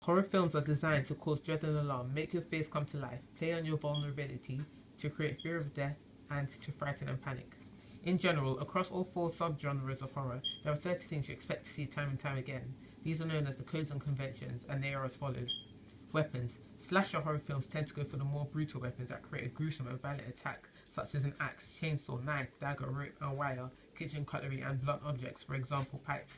Horror films are designed to cause dread and alarm, make your fears come to life, play on your vulnerability, to create fear of death, and to frighten and panic. In general, across all four subgenres of horror, there are certain things you expect to see time and time again. These are known as the codes and conventions, and they are as follows. Weapons. Slasher horror films tend to go for the more brutal weapons that create a gruesome and violent attack, such as an axe, chainsaw, knife, dagger, rope and wire, kitchen cutlery, and blunt objects, for example, pipes.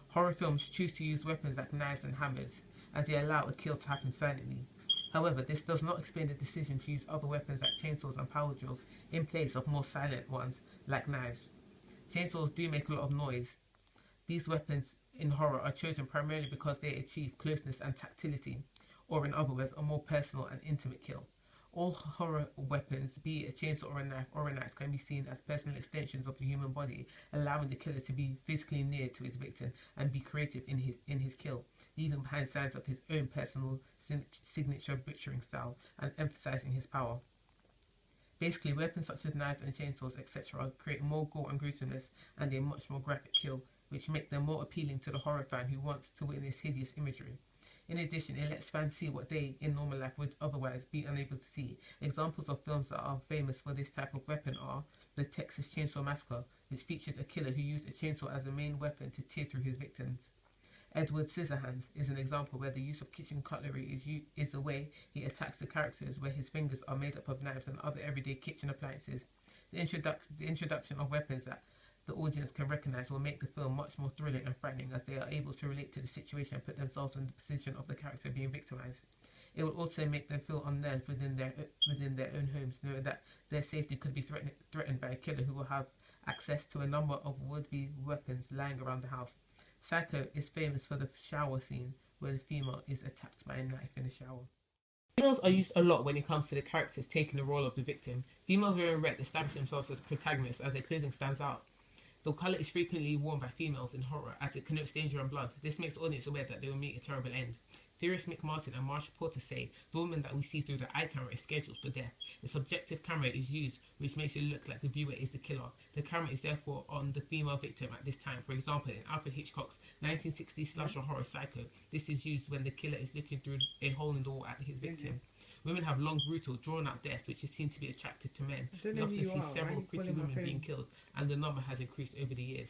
Horror films choose to use weapons like knives and hammers, as they allow a kill to happen silently. However, this does not explain the decision to use other weapons like chainsaws and power drills in place of more silent ones like knives. Chainsaws do make a lot of noise. These weapons in horror are chosen primarily because they achieve closeness and tactility, or in other words, a more personal and intimate kill. All horror weapons, be it a chainsaw or a knife, can be seen as personal extensions of the human body, allowing the killer to be physically near to his victim and be creative in his kill, leaving behind signs of his own personal signature butchering style and emphasizing his power. Basically, weapons such as knives and chainsaws, etc., create more gore and gruesomeness and a much more graphic kill, which make them more appealing to the horror fan who wants to witness hideous imagery. In addition, it lets fans see what they, in normal life, would otherwise be unable to see. Examples of films that are famous for this type of weapon are the Texas Chainsaw Massacre, which featured a killer who used a chainsaw as a main weapon to tear through his victims. Edward Scissorhands is an example where the use of kitchen cutlery is the way he attacks the characters, where his fingers are made up of knives and other everyday kitchen appliances. The introduction of weapons that the audience can recognize will make the film much more thrilling and frightening, as they are able to relate to the situation and put themselves in the position of the character being victimized. It will also make them feel unnerved within their own homes, knowing that their safety could be threatened by a killer who will have access to a number of would-be weapons lying around the house. Psycho is famous for the shower scene, where the female is attacked by a knife in the shower. Females are used a lot when it comes to the characters taking the role of the victim. Females wearing red establish themselves as protagonists, as their clothing stands out. The colour is frequently worn by females in horror, as it connotes danger and blood. This makes the audience aware that they will meet a terrible end. Theorists Mick Martin and Marsha Porter say the woman that we see through the eye camera is scheduled for death. The subjective camera is used, which makes it look like the viewer is the killer. The camera is therefore on the female victim at this time. For example, in Alfred Hitchcock's 1960 slasher horror Psycho, this is used when the killer is looking through a hole in the wall at his victim. Women have long, brutal, drawn-out death, which is seen to be attractive to men. We often see several pretty women being killed, and the number has increased over the years.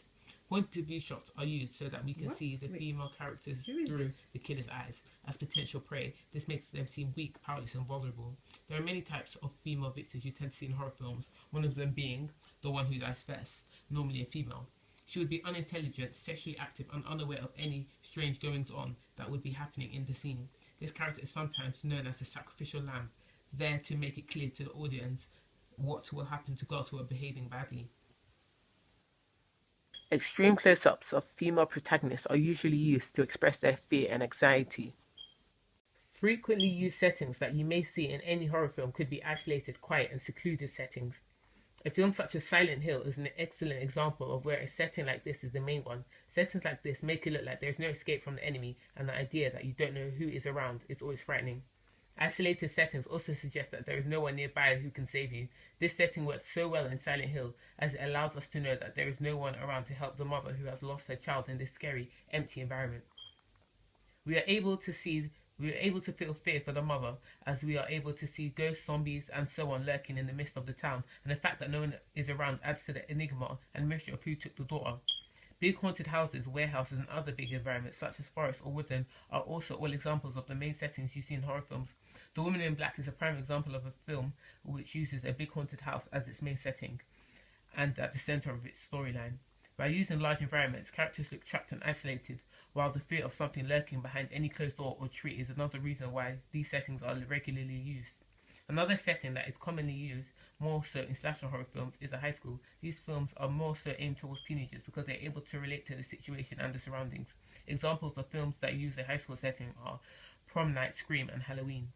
Point-of-view shots are used so that we can see the female characters through the killer's eyes as potential prey. This makes them seem weak, powerless, and vulnerable. There are many types of female victims you tend to see in horror films, one of them being the one who dies first, normally a female. She would be unintelligent, sexually active, and unaware of any strange goings-on that would be happening in the scene. This character is sometimes known as the sacrificial lamb, there to make it clear to the audience what will happen to girls who are behaving badly. Extreme close-ups of female protagonists are usually used to express their fear and anxiety. Frequently used settings that you may see in any horror film could be isolated, quiet, and secluded settings. A film such as Silent Hill is an excellent example of where a setting like this is the main one. Settings like this make it look like there is no escape from the enemy, and the idea that you don't know who is around is always frightening. Isolated settings also suggest that there is no one nearby who can save you. This setting works so well in Silent Hill, as it allows us to know that there is no one around to help the mother who has lost her child in this scary, empty environment. We are able to feel fear for the mother, as we are able to see ghosts, zombies, and so on lurking in the midst of the town, and the fact that no one is around adds to the enigma and mystery of who took the daughter. Big haunted houses, warehouses, and other big environments such as forests or woodland are also all examples of the main settings you see in horror films. The Woman in Black is a prime example of a film which uses a big haunted house as its main setting and at the center of its storyline. By using large environments, characters look trapped and isolated, while the fear of something lurking behind any closed door or tree is another reason why these settings are regularly used. Another setting that is commonly used, more so in slasher horror films, is a high school. These films are more so aimed towards teenagers because they are able to relate to the situation and the surroundings. Examples of films that use a high school setting are Prom Night, Scream, and Halloween.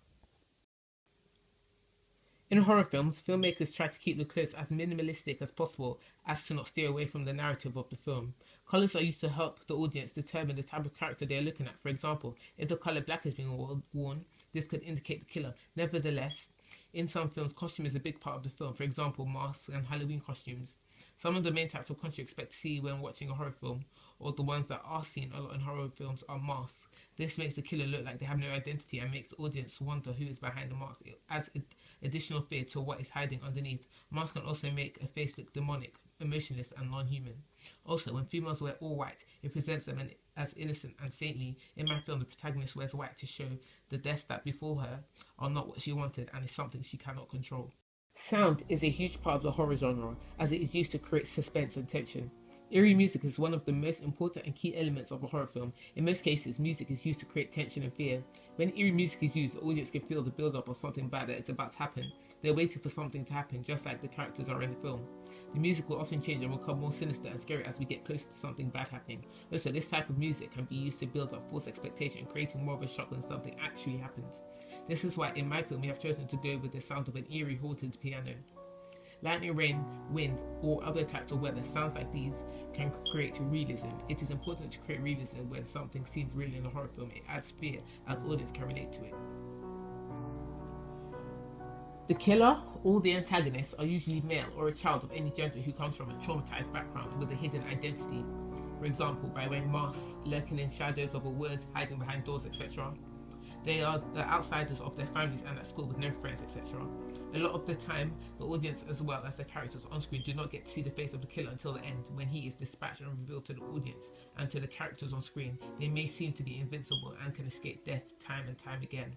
In horror films, filmmakers try to keep the clothes as minimalistic as possible as to not steer away from the narrative of the film. Colours are used to help the audience determine the type of character they are looking at. For example, if the colour black is being worn, this could indicate the killer. Nevertheless, in some films, costume is a big part of the film. For example, masks and Halloween costumes. Some of the main types of costumes you expect to see when watching a horror film, or the ones that are seen a lot in horror films, are masks, This makes the killer look like they have no identity and makes the audience wonder who is behind the mask. It adds additional fear to what is hiding underneath. Masks can also make a face look demonic, emotionless, and non-human. Also, when females wear all white, it presents them as innocent and saintly. In my film, the protagonist wears white to show the deaths that befall her are not what she wanted and is something she cannot control. Sound is a huge part of the horror genre, as it is used to create suspense and tension. Eerie music is one of the most important and key elements of a horror film. In most cases, music is used to create tension and fear. When eerie music is used, the audience can feel the build-up of something bad that is about to happen. They're waiting for something to happen, just like the characters are in the film. The music will often change and will become more sinister and scary as we get closer to something bad happening. Also, this type of music can be used to build up false expectation, creating more of a shock when something actually happens. This is why in my film we have chosen to go with the sound of an eerie, haunted piano. Lightning, rain, wind, or other types of weather, sounds like these can create realism. It is important to create realism when something seems real in a horror film. It adds fear as the audience can relate to it. The killer or the antagonist are usually male or a child of any gender who comes from a traumatized background with a hidden identity. For example, by wearing masks, lurking in shadows of a wood, hiding behind doors, etc. They are the outsiders of their families and at school with no friends, etc. A lot of the time, the audience as well as the characters on screen do not get to see the face of the killer until the end, when he is dispatched and revealed to the audience and to the characters on screen. They may seem to be invincible and can escape death time and time again.